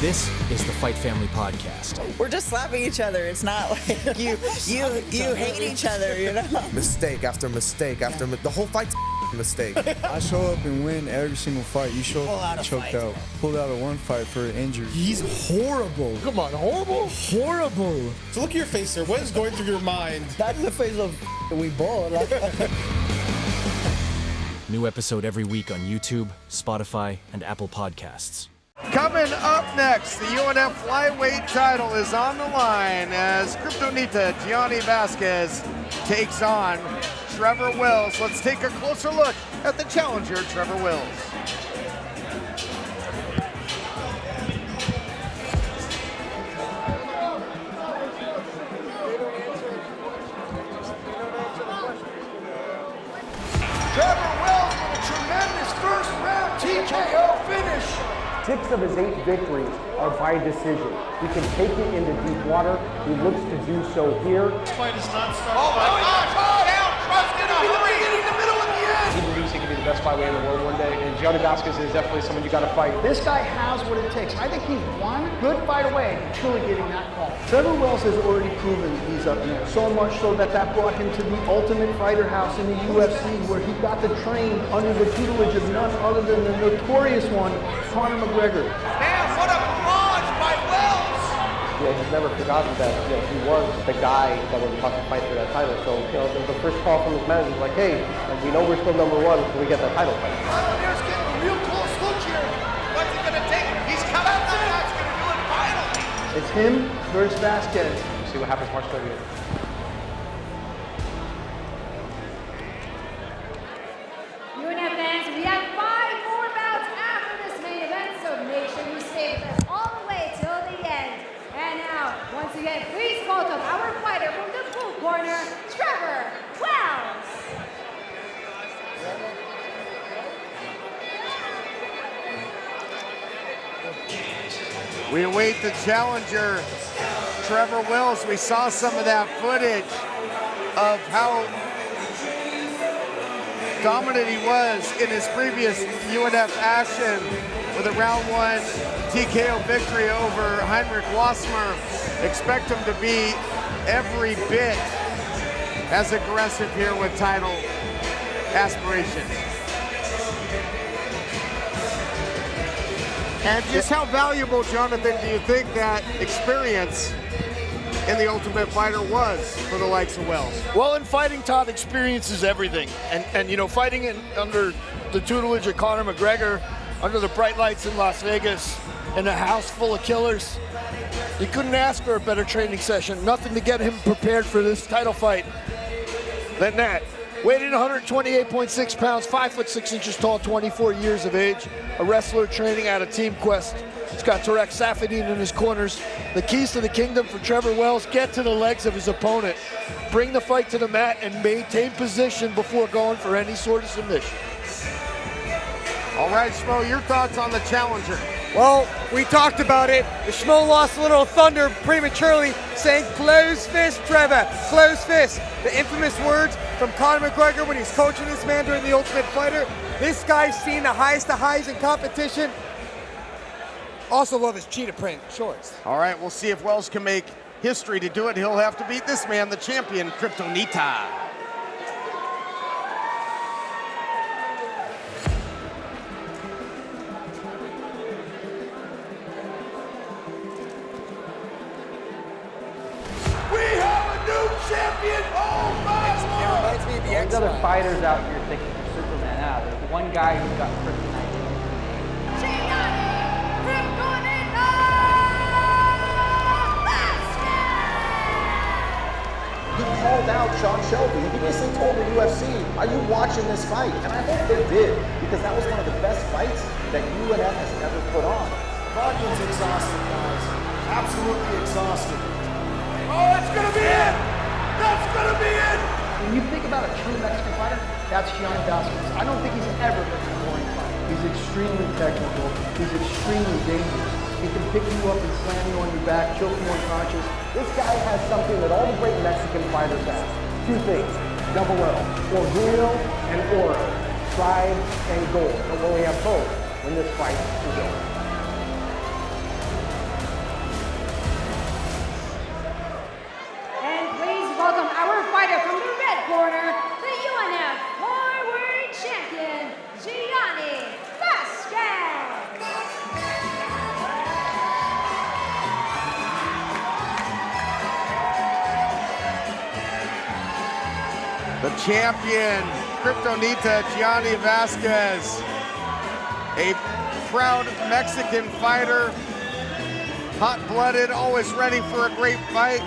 This is the Fight Family Podcast. We're just slapping each other. It's not like you hate each other, you know? Mistake after mistake after the whole fight's a mistake. I show up and win every single fight. You show up and choked out. Pulled out of one fight for an injury. He's horrible. Come on, horrible? Horrible. So look at your face, sir. What is going through your mind? That's the face of we bought. New episode every week on YouTube, Spotify, and Apple Podcasts. Coming up next, the UNF Flyweight title is on the line as Kryptonita Gianni Vazquez takes on Trevor Wills. Let's take a closer look at the challenger, Trevor Wills. Trevor Wills with a tremendous first round TKO finish. 6 of his 8 victories are by decision. He can take it into deep water. He looks to do so here. This fight is not started. Oh my God! Down! Trump's gonna be the beginning, the middle, and the end. He believes he can be the best flyweight in the world one day, and Gianni Vazquez is definitely someone you got to fight. This guy has what it takes. I think he's one good fight away from truly getting that call. Trevor Wills has already proven he's up there. So much so that brought him to the Ultimate Fighter House in the UFC, where he got to train under the tutelage of none other than the notorious one, Conor McGregor. Man, what a barrage by Wills! Yeah, he's never forgotten that he was the guy that was about to fight for that title. So the first call from his manager was like, hey, we know we're still number one, can we get that title fight? Here's getting a real close look here. What's he gonna take? He's coming out. That's gonna do it finally. It's him versus Vazquez. We'll see what happens March 30th. UNF fans, we have 5 more bouts after this main event, so make sure you stay with us all the way till the end. And now, once again, please welcome our fighter from the blue corner, Trevor Wills. We await the challenger, Trevor Wills. We saw some of that footage of how dominant he was in his previous UNF action with a round 1 TKO victory over Heinrich Wasmer. Expect him to be every bit as aggressive here with title aspirations. And just how valuable, Jonathan, do you think that experience in the Ultimate Fighter was for the likes of Wells? Well, in fighting, Todd, experience is everything. And you know, fighting under the tutelage of Conor McGregor, under the bright lights in Las Vegas, in a house full of killers, you couldn't ask for a better training session. Nothing to get him prepared for this title fight than that. Weighed in 128.6 pounds, 5'6" tall, 24 years of age. A wrestler training out of Team Quest. He's got Tarek Safadine in his corners. The keys to the kingdom for Trevor Wills: get to the legs of his opponent, bring the fight to the mat, and maintain position before going for any sort of submission. All right, Schmo, your thoughts on the challenger? Well, we talked about it. The Schmo lost a little thunder prematurely, saying close fist, Trevor, close fist. The infamous words from Conor McGregor when he's coaching this man during the Ultimate Fighter. This guy's seen the highest of highs in competition. Also love his cheetah print shorts. All right, we'll see if Wells can make history. To do it, he'll have to beat this man, the champion, Kryptonita. Champion! Oh my Lord! It reminds me of the X-Men. There's other fighters out here thinking they're Superman. There's one guy who's got kryptonite. He called out Sean Shelby. He basically told the UFC, are you watching this fight? And I hope they did, because that was one of the best fights that UNF has ever put on. Rodman's exhausted, guys. Absolutely exhausted. Oh, it's gonna be it! That's gonna be it! When you think about a true Mexican fighter, that's Gianni Vazquez. I don't think he's ever been a boring fighter. He's extremely technical. He's extremely dangerous. He can pick you up and slam you on your back, choke you unconscious. This guy has something that all the great Mexican fighters have. 2 things, double L, orgullo and aura, pride and gold. But when we have both, when this fight is over. The champion, Kryptonita Gianni Vazquez, a proud Mexican fighter, hot-blooded, always ready for a great fight,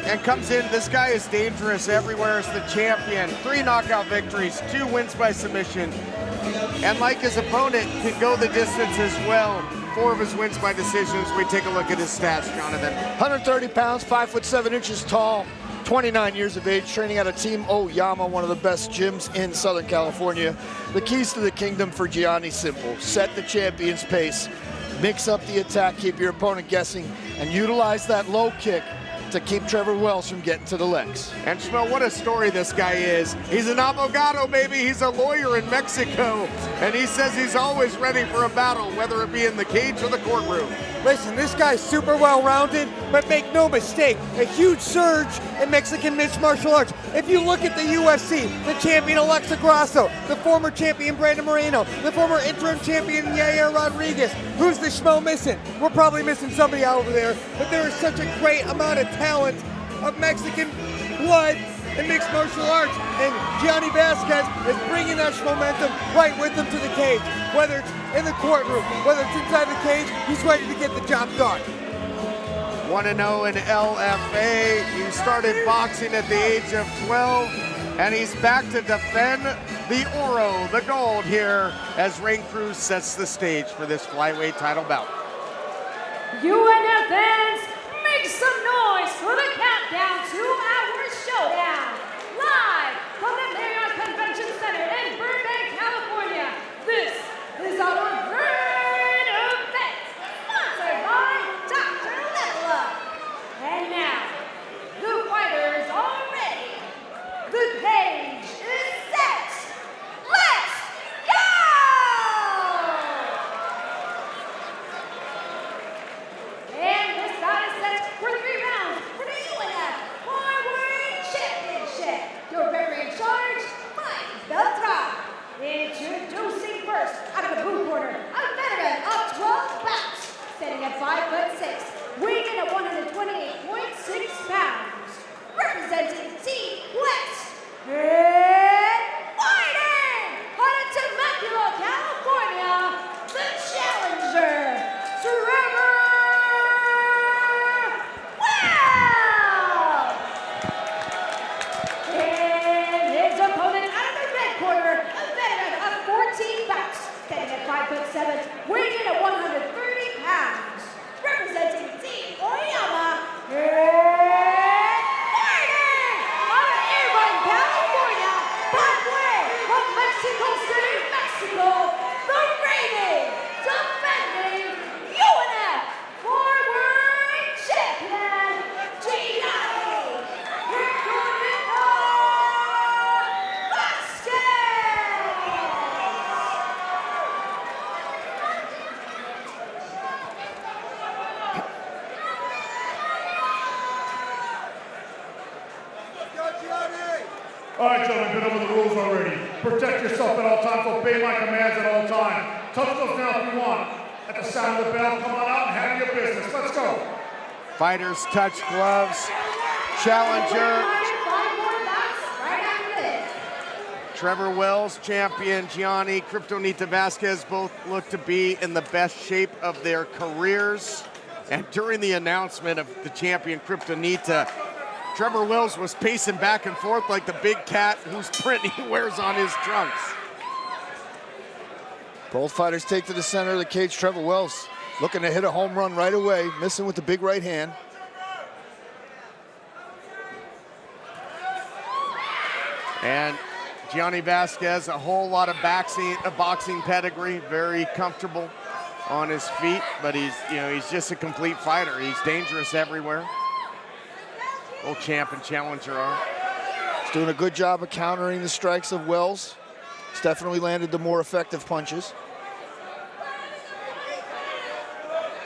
and comes in. This guy is dangerous everywhere as the champion. 3 knockout victories, 2 wins by submission, and like his opponent, can go the distance as well. 4 of his wins by decisions. We take a look at his stats, Jonathan. 130 pounds, 5'7" tall, 29 years of age, training at a Team Oyama, one of the best gyms in Southern California. The keys to the kingdom for Gianni, simple. Set the champion's pace, mix up the attack, keep your opponent guessing, and utilize that low kick to keep Trevor Wells from getting to the legs. And Schmo, what a story this guy is. He's an abogado, baby. He's a lawyer in Mexico. And he says he's always ready for a battle, whether it be in the cage or the courtroom. Listen, this guy's super well-rounded, but make no mistake, a huge surge in Mexican mixed martial arts. If you look at the UFC, the champion Alexa Grasso, the former champion Brandon Moreno, the former interim champion Yair Rodriguez, who's the Schmo missing? We're probably missing somebody out over there, but there is such a great amount of talent of Mexican blood in mixed martial arts, and Gianni Vazquez is bringing that momentum right with him to the cage. Whether it's in the courtroom, whether it's inside the cage, he's ready to get the job done. 1-0 in LFA. He started boxing at the age of 12, and he's back to defend the oro, the gold here, as Rain Cruz sets the stage for this flyweight title bout. UNF fans, make some noise for the countdown to our showdown. Live from the Marriott Convention Center in Burbank, California. This is our third event, sponsored by Dr. Level Up. And now, the fighters are ready. The cage is set. Let's go! And this bout is set for 3 rounds for the UNF Flyweight Championship. Your referee in charge, Mike Beltran. Introducing first, out of the blue corner, a veteran of 12 bouts, standing at 5'6", weighing in at 128.6 pounds, representing Team West, and fighting out of Temecula, California, the challenger, Trevor. Standing at 5'7", weighing in at 130 pounds, representing Team Oyama, and fighting out of Irvine, California, by way of Mexico City, Mexico, the reigning, defending UNF Flyweight Champion, Gianni Vazquez. All right, gentlemen, been over the rules already. Protect yourself at all times, obey my commands at all times. Touch those down if you want. At the sound of the bell, come on out and handle your business. Let's go. Fighters touch gloves. Challenger, Trevor Wells, champion Gianni Kryptonita Vazquez, both look to be in the best shape of their careers. And during the announcement of the champion Kryptonita, Trevor Wells was pacing back and forth like the big cat whose print he wears on his trunks. Both fighters take to the center of the cage. Trevor Wells looking to hit a home run right away, missing with the big right hand. And Gianni Vazquez, a whole lot of boxing pedigree, very comfortable on his feet, but he's just a complete fighter. He's dangerous everywhere. Both champ and challenger are. He's doing a good job of countering the strikes of Wells. He's definitely landed the more effective punches.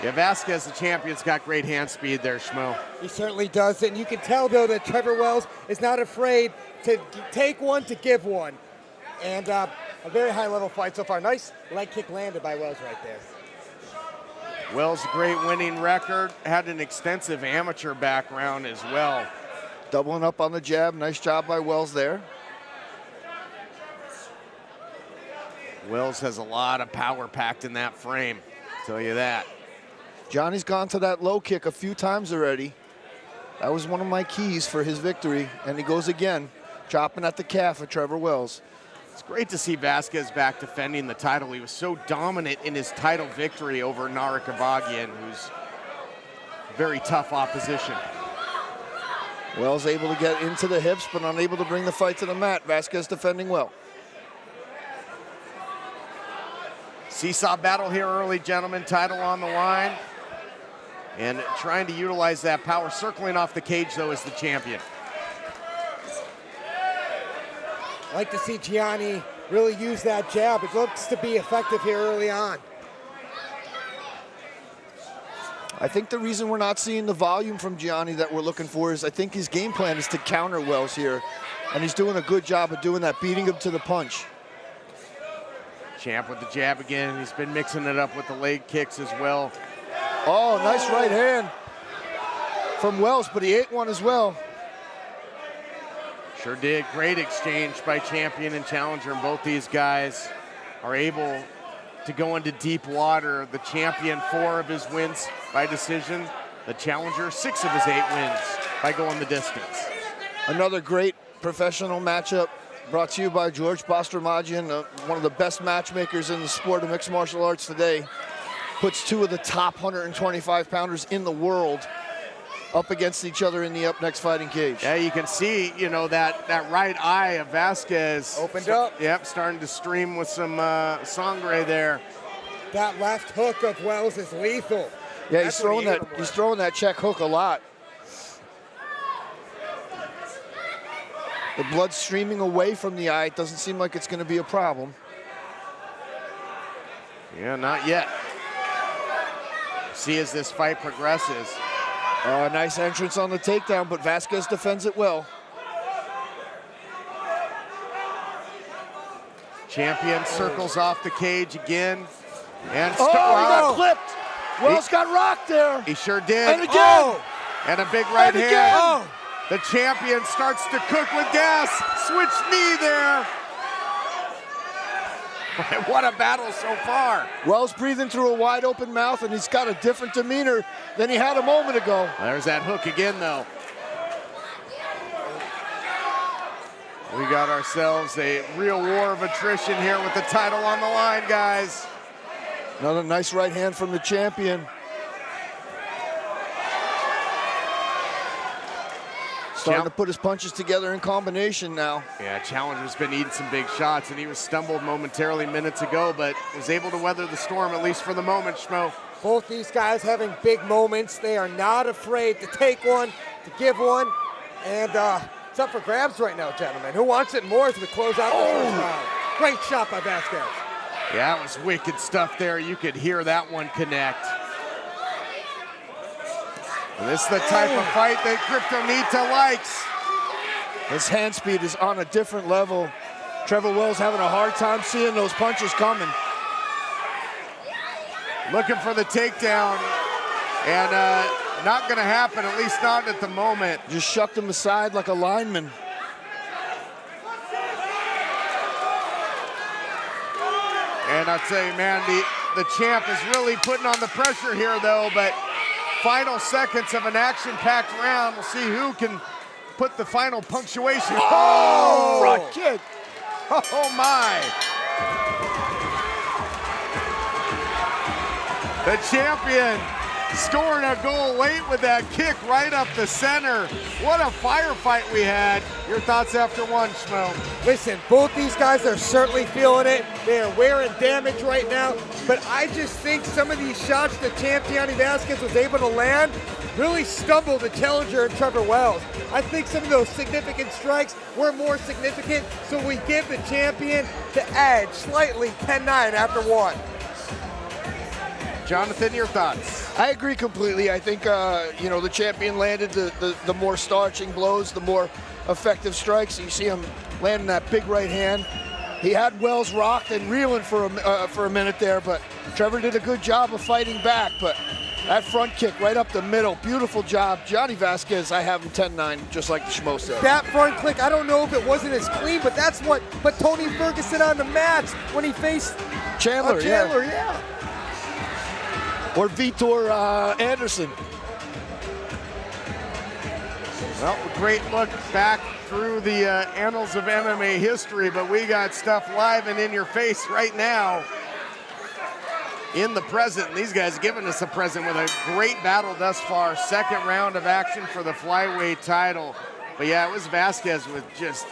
Yeah, Vazquez, the champion's got great hand speed there, Schmo. He certainly does, and you can tell, though, that Trevor Wells is not afraid to take one to give one. And a very high-level fight so far. Nice leg kick landed by Wells right there. Wells, great winning record, had an extensive amateur background as well. Doubling up on the jab, nice job by Wells there. Wells has a lot of power packed in that frame, tell you that. Gianni's gone to that low kick a few times already. That was one of my keys for his victory, and he goes again, chopping at the calf of Trevor Wells. It's great to see Vazquez back defending the title. He was so dominant in his title victory over Narek Avagian, who's very tough opposition. Wells able to get into the hips, but unable to bring the fight to the mat. Vazquez defending well. Seesaw battle here early, gentlemen. Title on the line. And trying to utilize that power. Circling off the cage, though, as the champion. I like to see Gianni really use that jab. It looks to be effective here early on. I think the reason we're not seeing the volume from Gianni that we're looking for is I think his game plan is to counter Wells here. And he's doing a good job of doing that, beating him to the punch. Champ with the jab again. He's been mixing it up with the leg kicks as well. Oh, nice right hand from Wells, but he ate one as well. Sure did. Great exchange by champion and challenger, and both these guys are able to go into deep water. The champion, 4 of his wins by decision. The challenger, 6 of his 8 wins by going the distance. Another great professional matchup brought to you by George Bostermagian, one of the best matchmakers in the sport of mixed martial arts today. Puts 2 of the top 125-pounders in the world up against each other in the Up Next fighting cage. Yeah, you can see, you know, that right eye of Vazquez. Opened up. Yep, starting to stream with some sangre there. That left hook of Wells is lethal. Yeah, he's throwing that check hook a lot. The blood's streaming away from the eye. It doesn't seem like it's going to be a problem. Yeah, not yet. See as this fight progresses. Nice entrance on the takedown, but Vazquez defends it well. Champion circles off the cage again. And he got clipped. Wells got rocked there. He sure did. And again. And a big right and hand. Again. The champion starts to cook with gas. Switch knee there. What a battle so far. Wells breathing through a wide open mouth, and he's got a different demeanor than he had a moment ago. There's that hook again, though. We got ourselves a real war of attrition here with the title on the line, guys. Another nice right hand from the champion. Starting to put his punches together in combination now. Yeah, Challenger's been eating some big shots, and he was stumbled momentarily minutes ago, but was able to weather the storm, at least for the moment, Schmo. Both these guys having big moments. They are not afraid to take one, to give one, and it's up for grabs right now, gentlemen. Who wants it more as we close out the first round? Great shot by Vazquez. Yeah, that was wicked stuff there. You could hear that one connect. And this is the type of fight that Kryptonita likes. His hand speed is on a different level. Trevor Wells having a hard time seeing those punches coming. Looking for the takedown, and not gonna happen, at least not at the moment. Just shucked him aside like a lineman. And I'll tell you, man, the champ is really putting on the pressure here, though, but final seconds of an action-packed round. We'll see who can put the final punctuation. Oh! Front kick. Oh, my. The champion scoring a goal late with that kick right up the center. What a firefight we had. Your thoughts after one, Schmo? Listen, both these guys are certainly feeling it. They are wearing damage right now, but I just think some of these shots that champ Gianni Vazquez was able to land really stumbled the challenger and Trevor Wells. I think some of those significant strikes were more significant, so we give the champion the edge, slightly 10-9 after one. Jonathan, your thoughts? I agree completely. I think, the champion landed the more starching blows, the more effective strikes. You see him landing that big right hand. He had Wells rocked and reeling for a minute there, but Trevor did a good job of fighting back. But That front kick right up the middle. Beautiful job. Gianni Vazquez, I have him 10-9, just like the Schmo said. That front kick, I don't know if it wasn't as clean, but that's what put Tony Ferguson on the mats when he faced Chandler, yeah. Or Vitor Anderson. Well, a great look back through the annals of MMA history, but we got stuff live and in your face right now in the present. And these guys giving us a present with a great battle thus far. Second round of action for the flyweight title. But yeah, it was Vazquez with just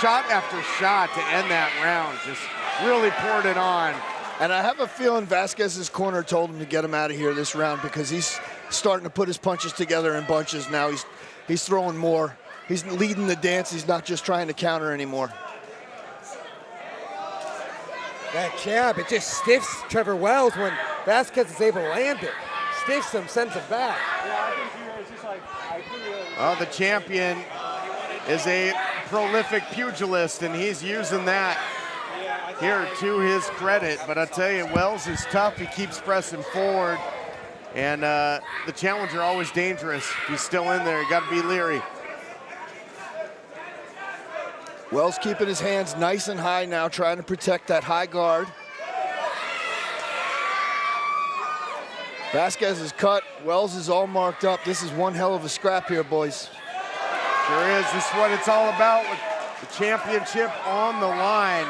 shot after shot to end that round. Just really poured it on. And I have a feeling Vazquez's corner told him to get him out of here this round because he's starting to put his punches together in bunches now. He's throwing more. He's leading the dance. He's not just trying to counter anymore. That jab, it just stiffs Trevor Wells when Vazquez is able to land it. Stiffs him, sends it back. Well, the champion is a prolific pugilist, and he's using that here to his credit. But I tell you, Wells is tough. He keeps pressing forward. And the challenger always dangerous. He's still in there. You got to be leery. Wells keeping his hands nice and high now, trying to protect that high guard. Vazquez is cut. Wells is all marked up. This is one hell of a scrap here, boys. Sure is. This is what it's all about with the championship on the line.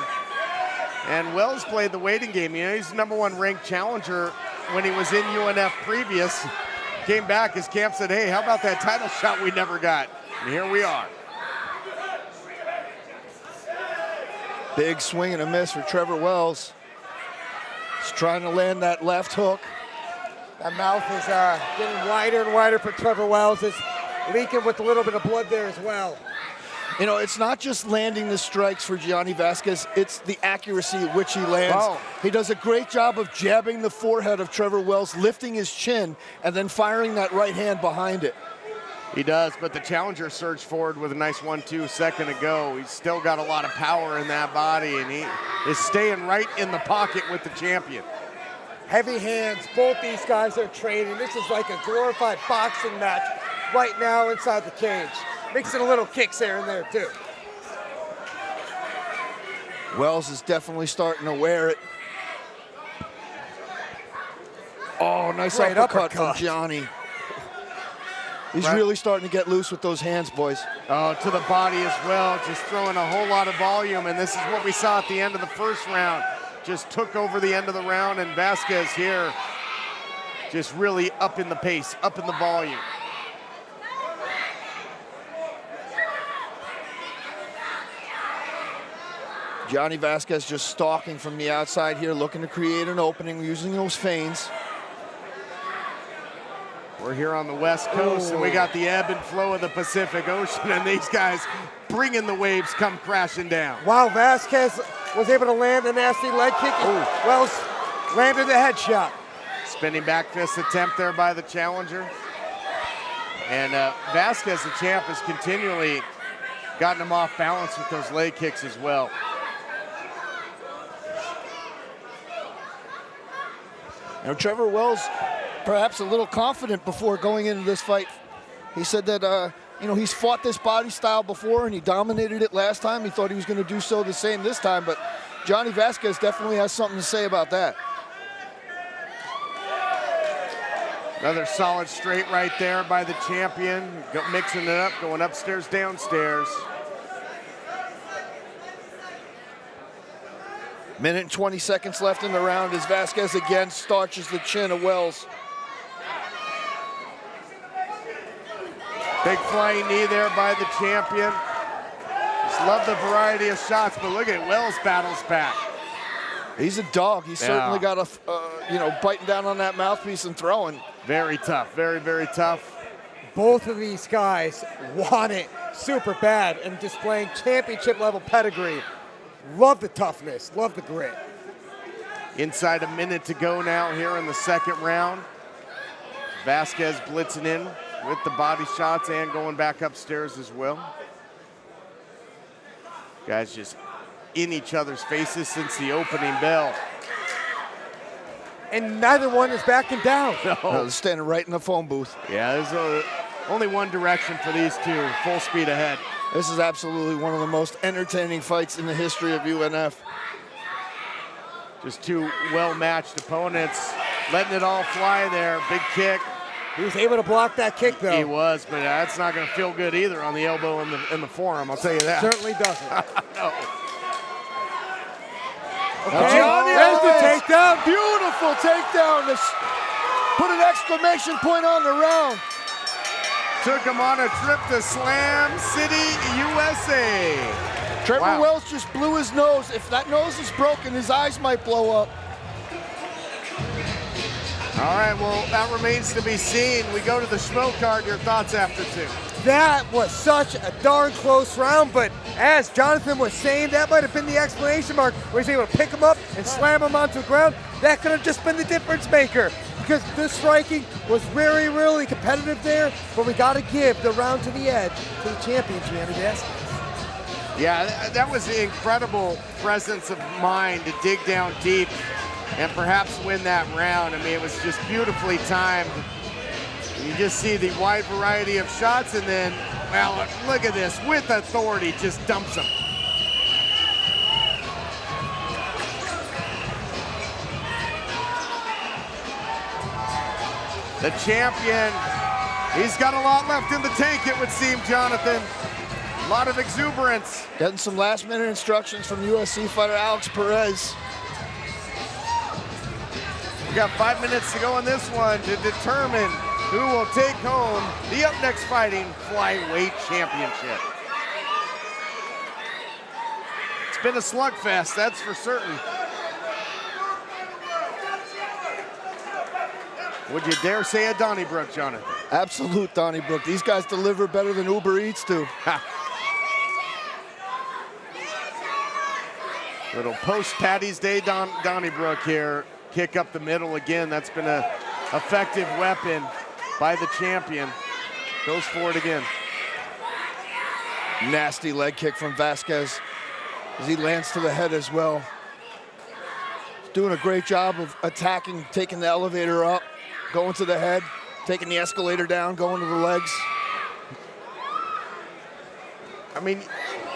And Wells played the waiting game. You know, he's the #1 ranked challenger when he was in UNF previous. Came back, his camp said, hey, how about that title shot we never got? And here we are. Big swing and a miss for Trevor Wells. He's trying to land that left hook. That mouth is getting wider and wider for Trevor Wells. It's leaking with a little bit of blood there as well. You know, it's not just landing the strikes for Gianni Vazquez, it's the accuracy at which he lands. Wow. He does a great job of jabbing the forehead of Trevor Wells, lifting his chin, and then firing that right hand behind it. He does, but the challenger surged forward with a nice 1-2 a second ago. He's still got a lot of power in that body, and he is staying right in the pocket with the champion. Heavy hands, both these guys are training. This is like a glorified boxing match right now inside the cage. Mixing a little kicks here and there too. Wells is definitely starting to wear it. Oh, nice uppercut from Gianni. He's really starting to get loose with those hands, boys. Oh, to the body as well, just throwing a whole lot of volume, and this is what we saw at the end of the first round. Just took over the end of the round, and Vazquez here just really up in the pace, up in the volume. Gianni Vazquez just stalking from the outside here, looking to create an opening using those feints. We're here on the West Coast, and we got the ebb and flow of the Pacific Ocean, and these guys bringing the waves come crashing down. Wow, Vazquez was able to land a nasty leg kick. Wells landed the headshot. Spinning back fist attempt there by the challenger. And Vazquez, the champ, has continually gotten him off balance with those leg kicks as well. Now, Trevor Wells, perhaps a little confident before going into this fight. He said that, you know, he's fought this body style before and he dominated it last time. He thought he was going to do so the same this time, but Gianni Vazquez definitely has something to say about that. Another solid straight right there by the champion. Mixing it up, going upstairs, downstairs. Minute and 20 seconds left in the round as Vazquez again starches the chin of Wells. Big flying knee there by the champion. Just love the variety of shots, but look at Wells battles back. He's a dog. He's certainly got a, you know, biting down on that mouthpiece and throwing. Very tough, very, very tough. Both of these guys want it super bad and displaying championship level pedigree. Love the toughness, love the grit. Inside a minute to go now here in the second round. Vazquez blitzing in with the body shots and going back upstairs as well. Guys just in each other's faces since the opening bell. and neither one is backing down. No, they're standing right in the phone booth. Yeah, there's only one direction for these two, full speed ahead. This is absolutely one of the most entertaining fights in the history of UNF. Just two well-matched opponents, letting it all fly there. Big kick. He was able to block that kick, though. He was, but that's not going to feel good either on the elbow and the forearm, I'll tell you that. Certainly doesn't. No. Okay, there's the takedown. Beautiful takedown. Put an exclamation point on the round. Took him on a trip to Slam City, USA. Trevor Wells just blew his nose. If that nose is broken, his eyes might blow up. All right, well, that remains to be seen. We go to the Schmo card. Your thoughts after 2? That was such a darn close round, but as Jonathan was saying, that might have been the exclamation mark where he's able to pick him up and slam him onto the ground. That could have just been the difference maker, because the striking was really, really competitive there, but we got to give the round to the edge to the champion, Gianni Vazquez. Yeah, that was an incredible presence of mind to dig down deep and perhaps win that round. I mean, it was just beautifully timed. You just see the wide variety of shots, and then, well, look at this, with authority, just dumps him. The champion, he's got a lot left in the tank, it would seem, Jonathan. A lot of exuberance. Getting some last-minute instructions from USC fighter Alex Perez. We got 5 minutes to go in this one to determine who will take home the Up Next Fighting Flyweight Championship. It's been a slugfest, that's for certain. Would you dare say a Donnybrook, Jonathan? Absolute Donnybrook. These guys deliver better than Uber Eats do. Little post-Patty's Day Donnybrook here. Kick up the middle again. That's been an effective weapon by the champion. Goes for it again. Nasty leg kick from Vazquez as he lands to the head as well. Doing a great job of attacking, taking the elevator up, going to the head, taking the escalator down, going to the legs. I mean,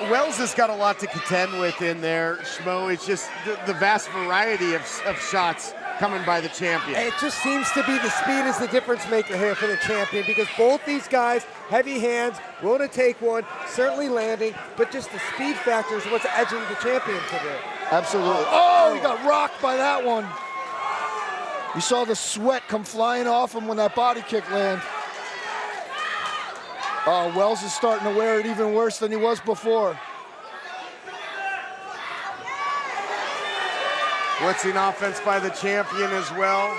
Wells has got a lot to contend with in there, Schmo. It's just the vast variety of shots coming by the champion. It just seems to be the speed is the difference maker here for the champion, because both these guys, heavy hands, willing to take one, certainly landing, but just the speed factor is what's edging the champion today. Absolutely. Oh, he got rocked by that one. You saw the sweat come flying off him when that body kick landed. Oh, Wells is starting to wear it even worse than he was before. Blitzing offense by the champion as well.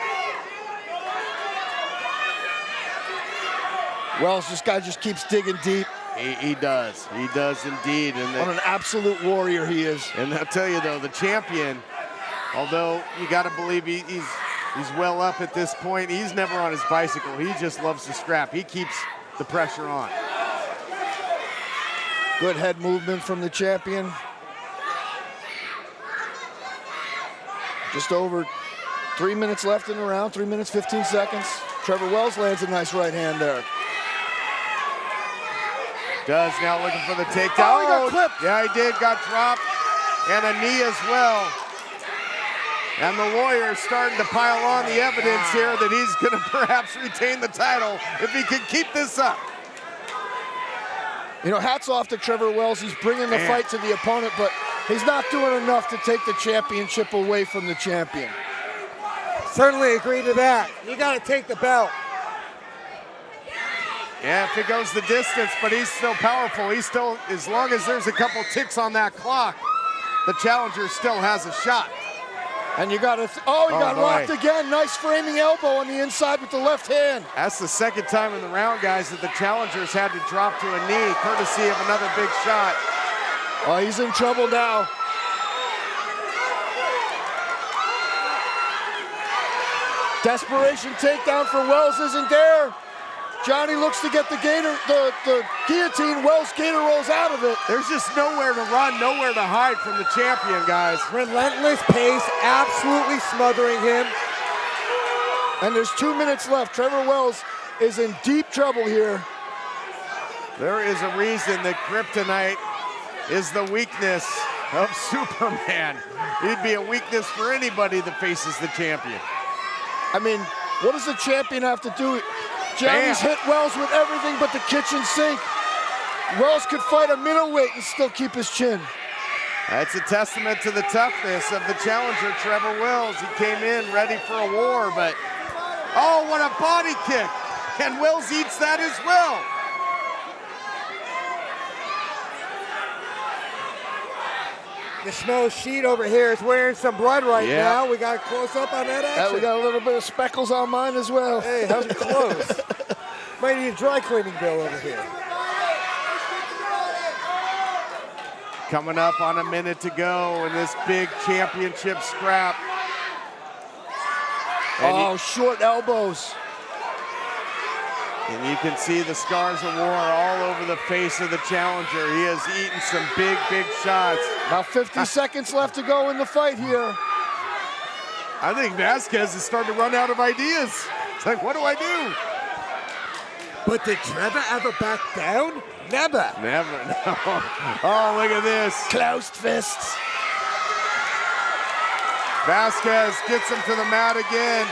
Wells, this guy just keeps digging deep. He does indeed. And what an absolute warrior he is. And I'll tell you though, the champion, although you got to believe he's well up at this point, he's never on his bicycle. He just loves to scrap. He keeps the pressure on. Good head movement from the champion. Just over 3 minutes left in the round, 3 minutes, 15 seconds. Trevor Wells lands a nice right hand there. Does now looking for the takedown. Oh, he got clipped. Yeah, he did, got dropped. And a knee as well. And the lawyer is starting to pile on the evidence here that he's going to perhaps retain the title if he can keep this up. You know, hats off to Trevor Wells. He's bringing the fight to the opponent, but he's not doing enough to take the championship away from the champion. Certainly agree to that. You got to take the belt. Yeah, if it goes the distance, but he's still powerful. He's still, as long as there's a couple ticks on that clock, the challenger still has a shot. And you got to, he got rocked again. Nice framing elbow on the inside with the left hand. That's the second time in the round, guys, that the challengers had to drop to a knee, courtesy of another big shot. Oh, he's in trouble now. Desperation takedown for Wells isn't there. Johnny looks to get the guillotine. Wells gator rolls out of it. There's just nowhere to run, nowhere to hide from the champion, guys. Relentless pace, absolutely smothering him. And there's 2 minutes left. Trevor Wells is in deep trouble here. There is a reason that kryptonite is the weakness of Superman. He'd be a weakness for anybody that faces the champion. I mean, what does the champion have to do? Gianni's hit Wells with everything but the kitchen sink. Wells could fight a middleweight and still keep his chin. That's a testament to the toughness of the challenger, Trevor Wells. He came in ready for a war, but oh, what a body kick. And Wells eats that as well. The Schmo sheet over here is wearing some blood right now. We got a close up on that action. We got a little bit of speckles on mine as well. Hey, how's it close? Might need a dry cleaning bill over here. Coming up on a minute to go in this big championship scrap. And short elbows. And you can see the scars of war all over the face of the challenger. He has eaten some big, big shots. About 50 seconds left to go in the fight here. I think Vazquez is starting to run out of ideas. It's like, what do I do? But did Trevor ever back down? Never. Never, no. Oh, look at this. Closed fists. Vazquez gets him to the mat again.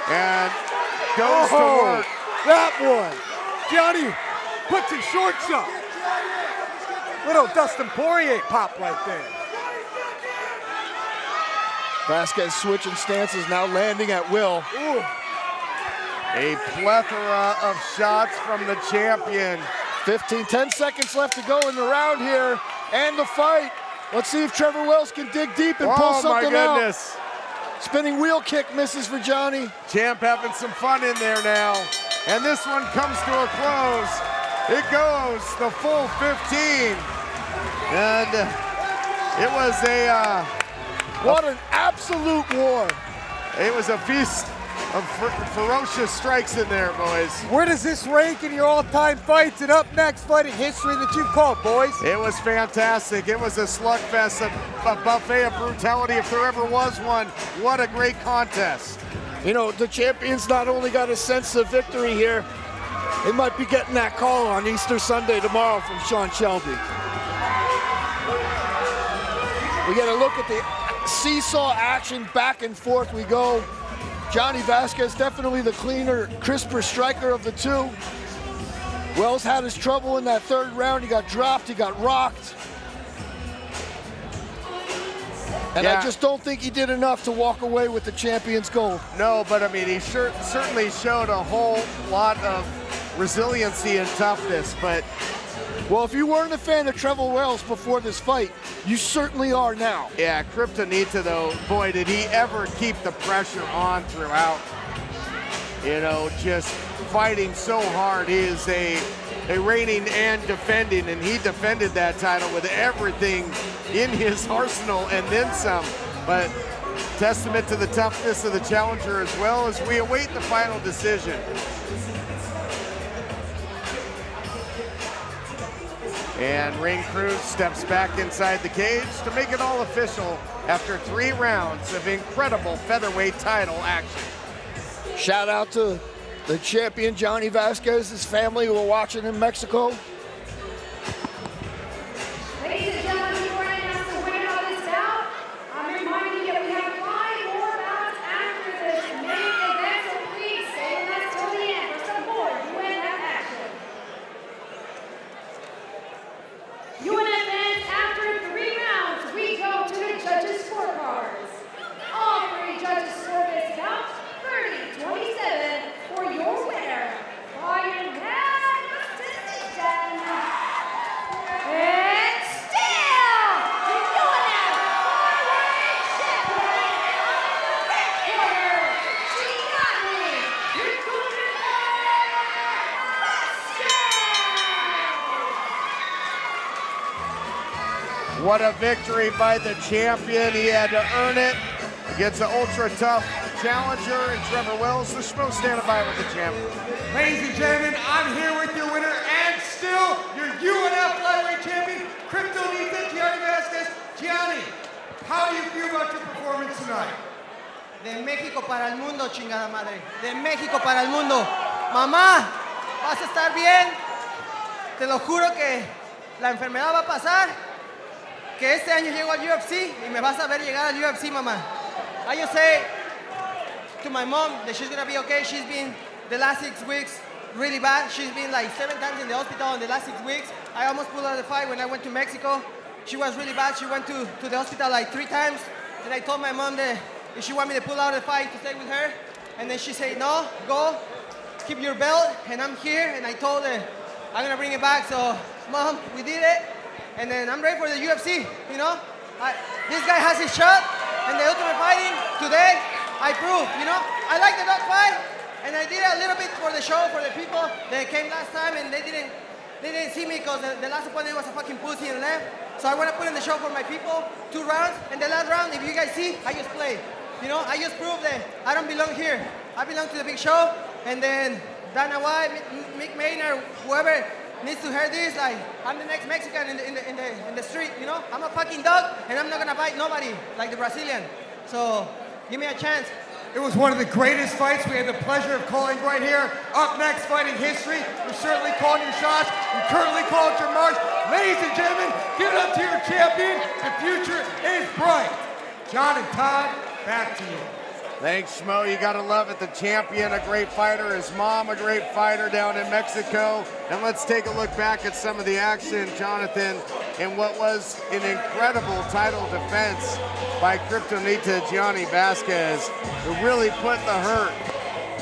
And goes to work. That one. Gianni puts his shorts up. Little Dustin Poirier pop right there. Vazquez switching stances, now landing at will. Ooh. A plethora of shots from the champion. 10 seconds left to go in the round here and the fight. Let's see if Trevor Wells can dig deep and pull something out. Oh my goodness. Spinning wheel kick misses for Gianni. Champ having some fun in there now. And this one comes to a close. It goes the full 15. And it was what an absolute war. It was a feast of ferocious strikes in there, boys. Where does this rank in your all-time fights and up next fighting history that you've called, boys? It was fantastic. It was a slugfest, a buffet of brutality if there ever was one. What a great contest. You know, the champion's not only got a sense of victory here, they might be getting that call on Easter Sunday tomorrow from Sean Shelby. We get a look at the seesaw action, back and forth we go. Gianni Vazquez, definitely the cleaner, crisper striker of the two. Wells had his trouble in that third round. He got dropped, he got rocked. And I just don't think he did enough to walk away with the champion's gold. No, but I mean, he certainly showed a whole lot of resiliency and toughness, but... Well, if you weren't a fan of Trevor Wells before this fight, you certainly are now. Yeah, Kryptonita, though, boy, did he ever keep the pressure on throughout. You know, just fighting so hard. He is a reigning and defending, and he defended that title with everything in his arsenal and then some. But testament to the toughness of the challenger as well as we await the final decision. And ring crew steps back inside the cage to make it all official after 3 rounds of incredible featherweight title action. Shout out to the champion, Gianni Vazquez, his family who are watching in Mexico. Ladies and gentlemen, before I announce the winner of this bout, I'm reminding you that we have 5 more bouts after this main event, so please stay with us till the end for some more UNF action. UNF fans, after 3 rounds, we go to the judges' scorecards. All 3 judges scored this bout 30-27 for your winner by unanimous decision. It's still the UNF Flyweight Champion on the red corner, Gianni Vazquez. What a victory by the champion. He had to earn it against an ultra-tough challenger and Trevor Wells. The Schmo standing by with the champion. Ladies and gentlemen, I'm here with your winner and still your UNF Flyweight Champion, Kryptonita Gianni Vazquez. Gianni, how do you feel about your performance tonight? De México para el mundo, chingada madre. De México para el mundo. Mamá, vas a estar bien. Te lo juro que la enfermedad va a pasar. Que este año llego al UFC y me vas a ver llegar al UFC, mamá. I just say to my mom that she's gonna be okay. She's been the last 6 weeks really bad. She's been like 7 times in the hospital in the last 6 weeks. I almost pulled out of the fight when I went to Mexico. She was really bad. She went to the hospital like 3 times. And I told my mom that if she wanted me to pull out of the fight to stay with her. And then she said, no, go, keep your belt. And I'm here. And I told her, I'm going to bring it back. So, Mom, we did it. And then I'm ready for the UFC, you know? This guy has his shot. And the Ultimate Fighting, today, I proved, you know? I like the dog fight. And I did it a little bit for the show, for the people that came last time. And they didn't see me because the last opponent was a fucking pussy and left. So I want to put in the show for my people, 2 rounds, and the last round, if you guys see, I just played. You know, I just proved that I don't belong here. I belong to the big show, and then Dana White, Mick Maynard, whoever needs to hear this, like, I'm the next Mexican in the street, you know? I'm a fucking dog, and I'm not gonna bite nobody like the Brazilian. So, give me a chance. It was one of the greatest fights we had the pleasure of calling right here. Up next, fighting history. We're certainly calling your shots. We currently call it your march. Ladies and gentlemen, give it up to your champion. The future is bright. John and Todd, back to you. Thanks, Schmo. You got to love it. The champion, a great fighter. His mom, a great fighter down in Mexico. And let's take a look back at some of the action, Jonathan, in what was an incredible title defense by Kryptonita Gianni Vazquez, who really put the hurt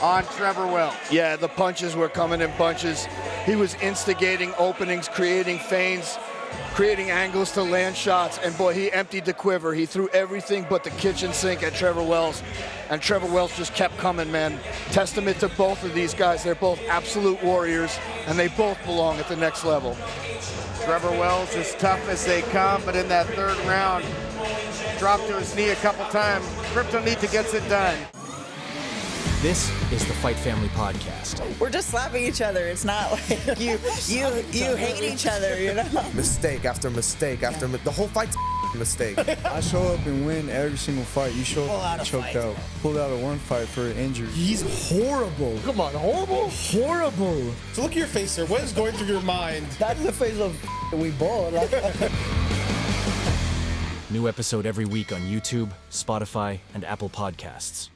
on Trevor Wells. Yeah, the punches were coming in bunches. He was instigating openings, creating feints, creating angles to land shots, and boy, he emptied the quiver. He threw everything but the kitchen sink at Trevor Wells, and Trevor Wells just kept coming, man. Testament to both of these guys. They're both absolute warriors, and they both belong at the next level. Trevor Wells as tough as they come, but in that 3rd round, dropped to his knee a couple times. Kryptonita gets it done. This is the Fight Family Podcast. We're just slapping each other. It's not like you hate each other, you know? Mistake after mistake after the whole fight's a mistake. I show up and win every single fight. You show up choked out. Pulled out of 1 fight for injury. He's horrible. Come on, horrible? Horrible. So look at your face, sir. What is going through your mind? That's the face of we bought. New episode every week on YouTube, Spotify, and Apple Podcasts.